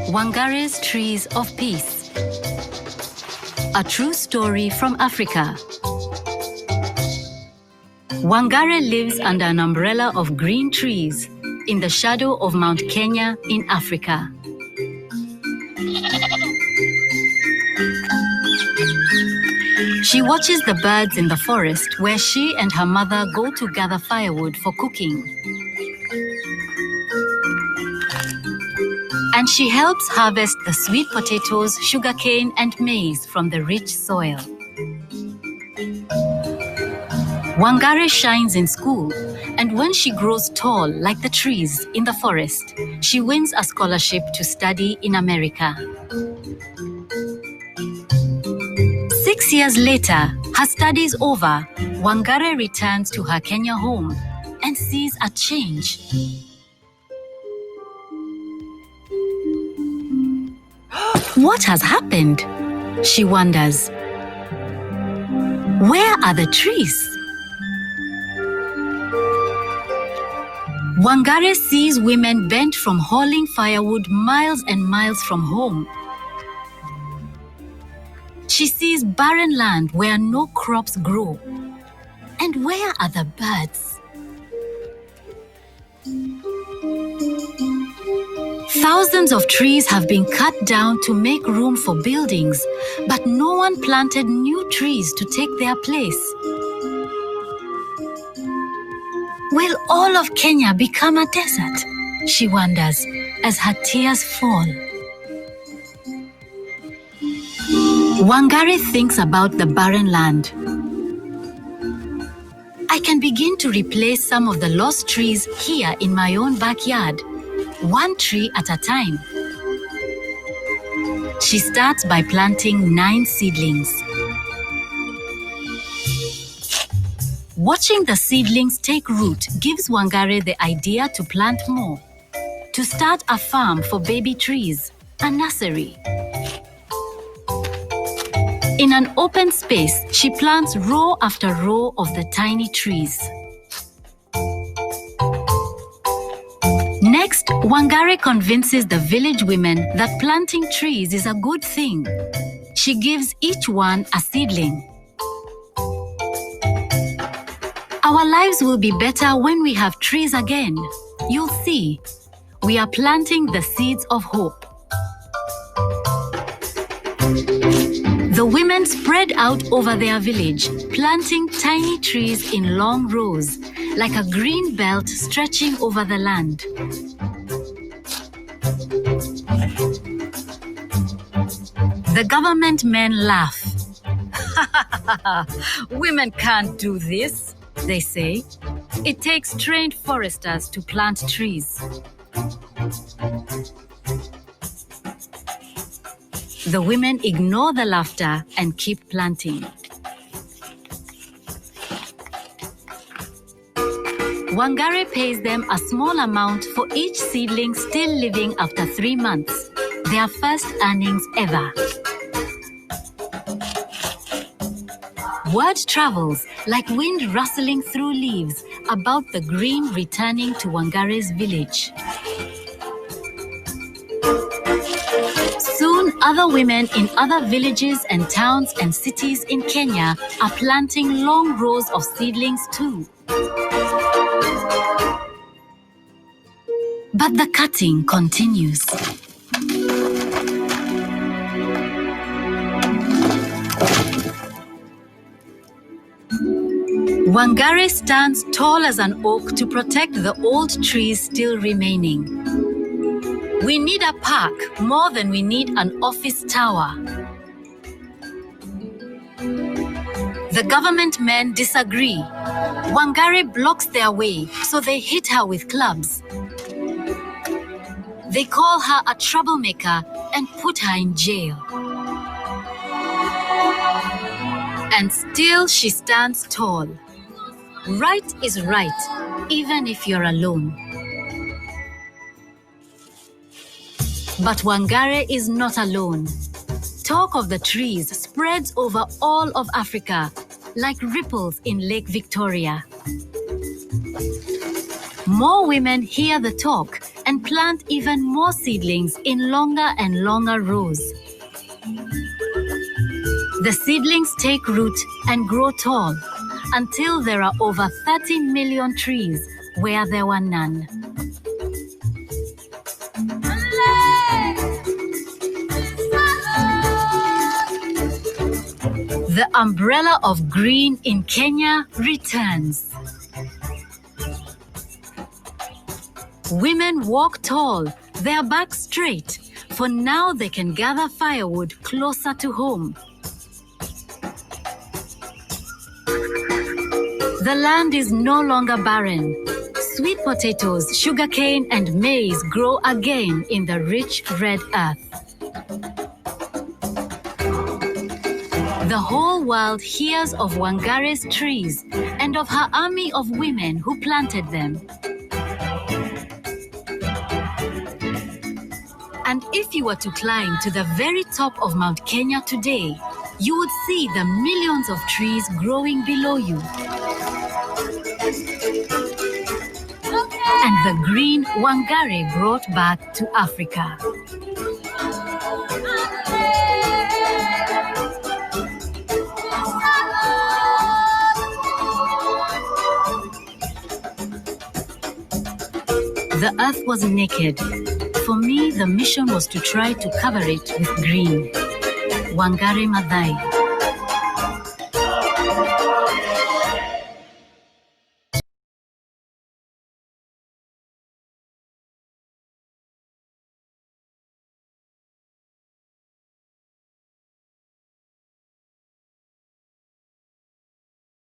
Wangare's Trees of Peace. A true story from Africa. Wangare lives under an umbrella of green trees in the shadow of Mount Kenya in Africa. She watches the birds in the forest where she and her mother go to gather firewood for cooking. And she helps harvest the sweet potatoes, sugarcane, and maize from the rich soil. Wangare shines in school, and when she grows tall like the trees in the forest, she wins a scholarship to study in America. 6 years later, her studies over, Wangare returns to her Kenya home and sees a change. What has happened? She wonders. Where are the trees? Wangare sees women bent from hauling firewood miles and miles from home. She sees barren land where no crops grow. And where are the birds? Thousands of trees have been cut down to make room for buildings, but no one planted new trees to take their place. Will all of Kenya become a desert? She wonders as her tears fall. Wangare thinks about the barren land. I can begin to replace some of the lost trees here in my own backyard, one tree at a time. She starts by planting 9 seedlings. Watching the seedlings take root gives Wangare the idea to plant more, to start a farm for baby trees, a nursery. In an open space, she plants row after row of the tiny trees. Next, Wangare convinces the village women that planting trees is a good thing. She gives each one a seedling. Our lives will be better when we have trees again. You'll see. We are planting the seeds of hope. The women spread out over their village, planting tiny trees in long rows, like a green belt stretching over the land. The government men laugh. Women can't do this, they say. It takes trained foresters to plant trees. The women ignore the laughter and keep planting. Wangare pays them a small amount for each seedling still living after 3 months, their first earnings ever. Word travels like wind rustling through leaves about the green returning to Wangare's village. Soon, other women in other villages and towns and cities in Kenya are planting long rows of seedlings too. But the cutting continues. Wangare stands tall as an oak to protect the old trees still remaining. We need a park more than we need an office tower. The government men disagree. Wangare blocks their way, so they hit her with clubs. They call her a troublemaker and put her in jail. And still she stands tall. Right is right, even if you're alone. But Wangare is not alone. Talk of the trees spreads over all of Africa, like ripples in Lake Victoria. More women hear the talk and plant even more seedlings in longer and longer rows. The seedlings take root and grow tall until there are over 30 million trees where there were none. The umbrella of green in Kenya returns. Women walk tall, their backs straight, for now they can gather firewood closer to home. The land is no longer barren. Sweet potatoes, sugarcane, and maize grow again in the rich red earth. The whole world hears of Wangare's trees and of her army of women who planted them. And if you were to climb to the very top of Mount Kenya today, you would see the millions of trees growing below you. And the green Wangare brought back to Africa. The earth was naked. For me, the mission was to try to cover it with green. Wangare Maathai.